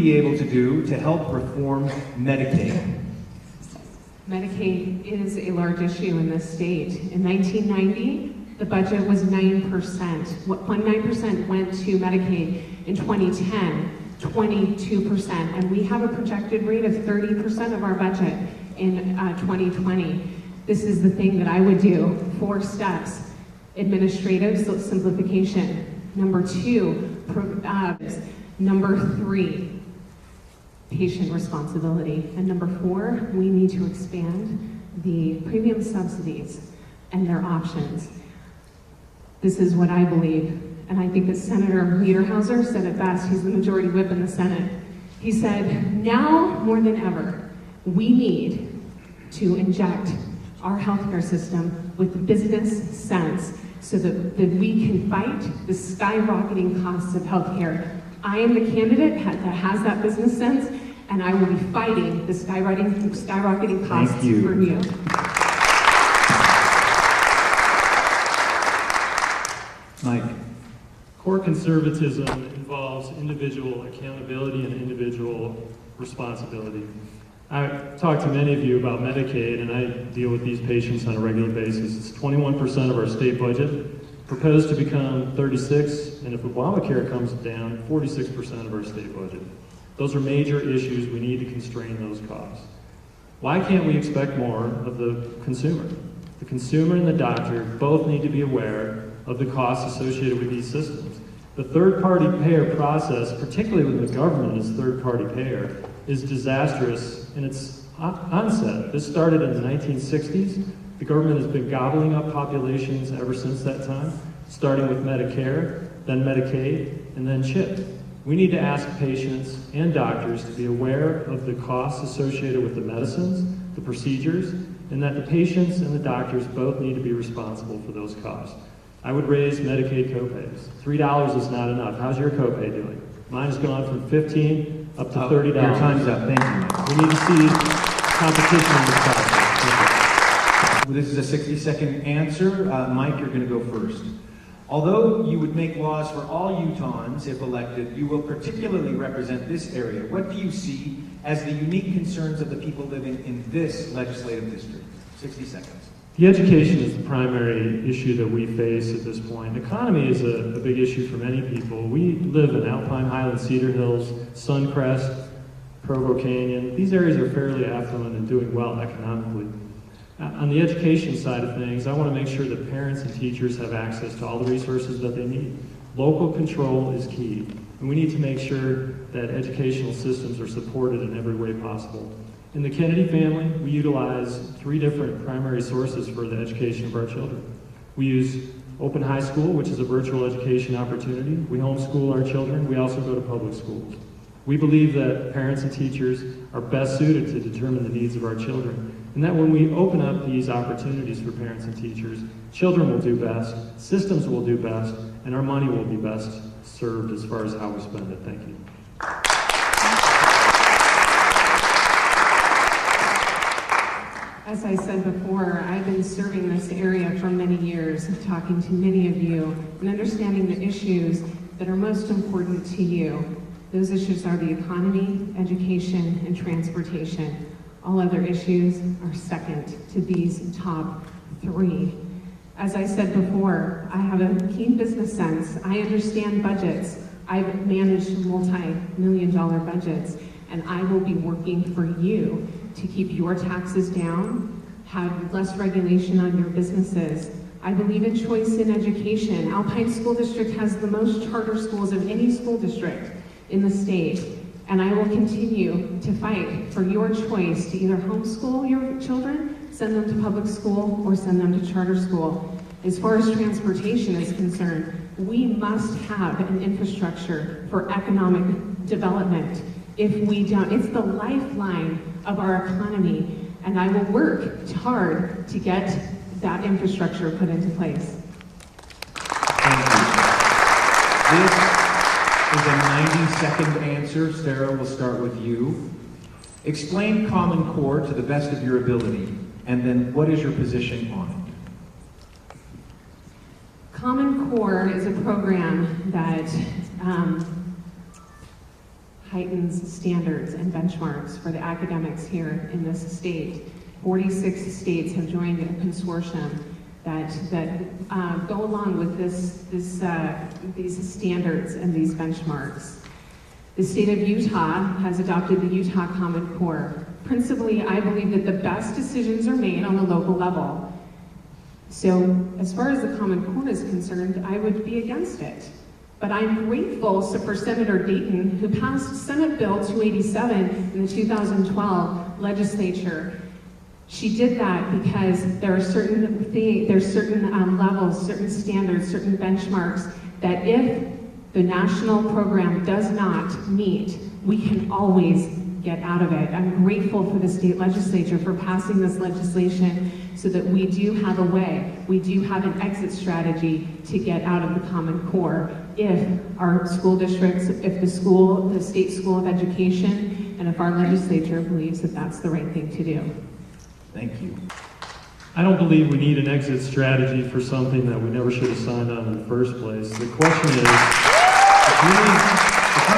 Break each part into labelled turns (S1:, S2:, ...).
S1: be able to do to help reform Medicaid?
S2: Medicaid is a large issue in this state. In 1990, the budget was 9%. 9% went to Medicaid. In 2010, 22%. And we have a projected rate of 30% of our budget in 2020. This is the thing that I would do. 4 steps. Administrative simplification. Number 2, number 3, patient responsibility. And number 4, we need to expand the premium subsidies and their options. This is what I believe, and I think that Senator Niederhauser said it best. He's the majority whip in the Senate. He said, now more than ever, we need to inject our healthcare system with business sense so that we can fight the skyrocketing costs of healthcare. I am the candidate that has that business sense, and I will be fighting the skyrocketing costs for you.
S1: Mike.
S3: Core conservatism involves individual accountability and individual responsibility. I talk to many of you about Medicaid, and I deal with these patients on a regular basis. It's 21% of our state budget, proposed to become 36%, and if Obamacare comes down, 46% of our state budget. Those are major issues. We need to constrain those costs. Why can't we expect more of the consumer? The consumer and the doctor both need to be aware of the costs associated with these systems. The third-party payer process, particularly when the government is third-party payer, is disastrous in its onset. This started in the 1960s. The government has been gobbling up populations ever since that time, starting with Medicare, then Medicaid, and then CHIP. We need to ask patients and doctors to be aware of the costs associated with the medicines, the procedures, and that the patients and the doctors both need to be responsible for those costs. I would raise Medicaid copays. $3 is not enough. How's your copay doing? Mine has gone from $15 up to $30.
S1: Your time's up. Thank you.
S3: We need to see competition in this process.
S1: Well, this is a 60-second answer. Mike, you're going to go first. Although you would make laws for all Utahns if elected, you will particularly represent this area. What do you see as the unique concerns of the people living in this legislative district? 60 seconds.
S3: The education is the primary issue that we face at this point. Economy is a big issue for many people. We live in Alpine, Highland, Cedar Hills, Suncrest, Provo Canyon. These areas are fairly affluent and doing well economically. On the education side of things, I want to make sure that parents and teachers have access to all the resources that they need. Local control is key, and we need to make sure that educational systems are supported in every way possible. In the Kennedy family, we utilize 3 different primary sources for the education of our children. We use Open High School, which is a virtual education opportunity. We homeschool our children. We also go to public schools. We believe that parents and teachers are best suited to determine the needs of our children, and that when we open up these opportunities for parents and teachers, children will do best, systems will do best, and our money will be best served as far as how we spend it. Thank you.
S2: As I said before, I've been serving this area for many years, talking to many of you and understanding the issues that are most important to you. Those issues are the economy, education, and transportation. All other issues are second to these top 3. As I said before, I have a keen business sense. I understand budgets. I've managed multi-million-dollar budgets, and I will be working for you to keep your taxes down, have less regulation on your businesses. I believe in choice in education. Alpine School District has the most charter schools of any school district in the state, and I will continue to fight for your choice to either homeschool your children, send them to public school, or send them to charter school. As far as transportation is concerned, we must have an infrastructure for economic development. If we don't, it's the lifeline of our economy, and I will work hard to get that infrastructure put into place.
S1: Thank you. This is a 90-second answer. Sarah, we'll start with you. Explain Common Core to the best of your ability, and then what is your position on it?
S2: Common Core is a program that heightens standards and benchmarks for the academics here in this state. 46 states have joined a consortium that go along with these standards and these benchmarks. The state of Utah has adopted the Utah Common Core. Principally, I believe that the best decisions are made on the local level. So as far as the Common Core is concerned, I would be against it. But I'm grateful for Senator Dayton, who passed Senate Bill 287 in the 2012 legislature. She did that because there are certain levels, certain standards, certain benchmarks that if the national program does not meet, we can always get out of it. I'm grateful for the state legislature for passing this legislation so that we do have a way, we do have an exit strategy to get out of the Common Core if our school districts, if the state school of education, and if our legislature believes that that's the right thing to do.
S1: Thank you.
S3: I don't believe we need an exit strategy for something that we never should have signed on in the first place. The question is, if you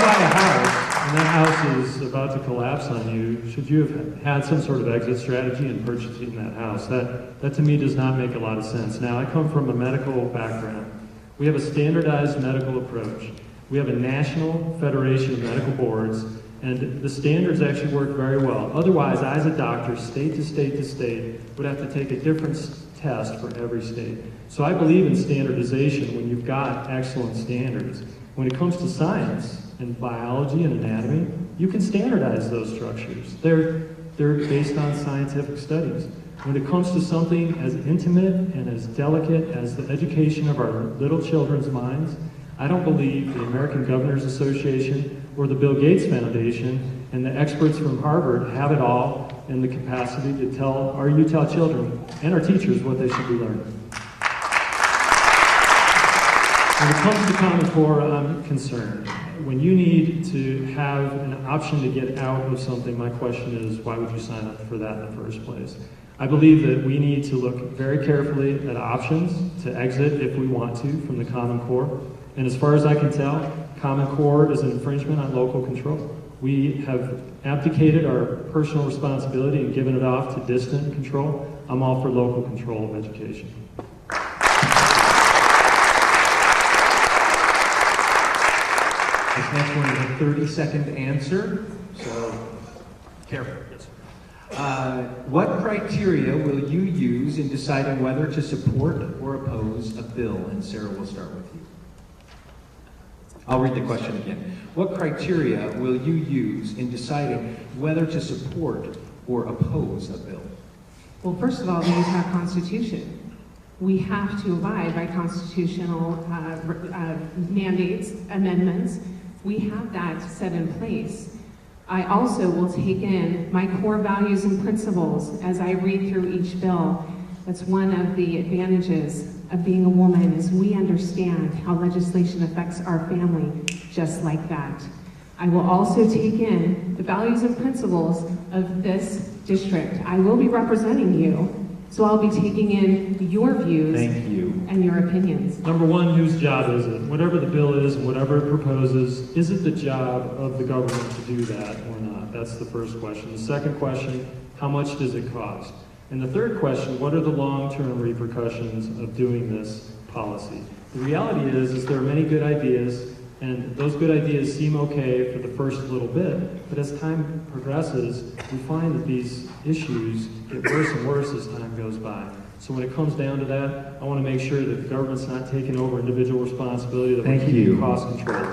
S3: buy a house and that house is about to collapse on you, should you have had some sort of exit strategy in purchasing that house? That to me does not make a lot of sense. Now, I come from a medical background. We have a standardized medical approach. We have a national federation of medical boards, and the standards actually work very well. Otherwise, I as a doctor, state to state to state, would have to take a different test for every state. So I believe in standardization when you've got excellent standards. When it comes to science and biology and anatomy, you can standardize those structures. They're based on scientific studies. When it comes to something as intimate and as delicate as the education of our little children's minds, I don't believe the American Governors Association or the Bill Gates Foundation and the experts from Harvard have it all in the capacity to tell our Utah children and our teachers what they should be learning. When it comes to Common Core, I'm concerned. When you need to have an option to get out of something, my question is, why would you sign up for that in the first place? I believe that we need to look very carefully at options to exit if we want to from the Common Core. And as far as I can tell, Common Core is an infringement on local control. We have abdicated our personal responsibility and given it off to distant control. I'm all for local control of education.
S1: This next one is a 30-second answer, so careful. What criteria will you use in deciding whether to support or oppose a bill? And Sarah, we'll start with you. I'll read the question again. What criteria will you use in deciding whether to support or oppose a bill?
S2: Well, first of all, the Utah Constitution. We have to abide by constitutional mandates, amendments. We have that set in place. I also will take in my core values and principles as I read through each bill. That's one of the advantages of being a woman, is we understand how legislation affects our family just like that. I will also take in the values and principles of this district. I will be representing you, so I'll be taking in your views and your opinions.
S3: Number one, whose job is it? Whatever the bill is, whatever it proposes, is it the job of the government to do that or not? That's the first question. The second question, how much does it cost? And the third question, what are the long-term repercussions of doing this policy? The reality is there are many good ideas, and those good ideas seem okay for the first little bit, but as time progresses, we find that these issues get worse and worse as time goes by. So when it comes down to that, I want to make sure that the government's not taking over individual responsibility, that we're keeping cost control.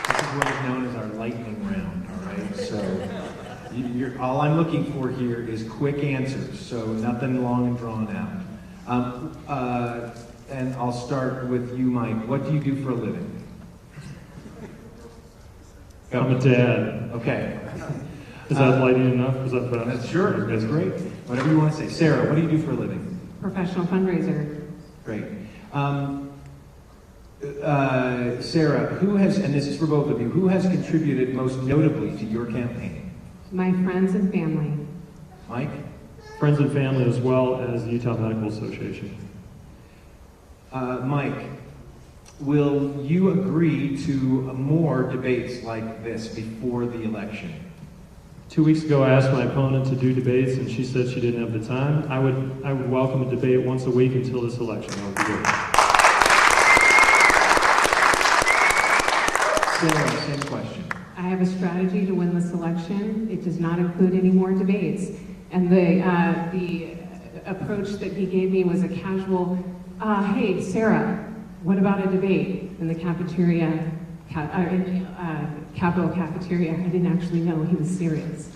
S1: This is what is known as our lightning round, all right? So all I'm looking for here is quick answers, so nothing long and drawn out. And I'll start with you, Mike. What do you do for a living?
S3: I'm a dad.
S1: Okay.
S3: Is that lighting enough? Is that fast?
S1: That's sure. That's great. Whatever you want to say. Sarah, what do you do for a living?
S2: Professional fundraiser.
S1: Great. Sarah, who has, and this is for both of you, who has contributed most notably to your campaign?
S2: My friends and family.
S1: Mike?
S3: Friends and family, as well as the Utah Medical Association.
S1: Mike, will you agree to more debates like this before the election?
S3: 2 weeks ago, I asked my opponent to do debates, and she said she didn't have the time. I would welcome a debate once a week until this election. That would be good.
S1: Sarah, same question.
S2: I have a strategy to win this election. It does not include any more debates. And the approach that he gave me was a casual, hey, Sarah, what about a debate in the cafeteria, Capitol cafeteria? I didn't actually know he was serious.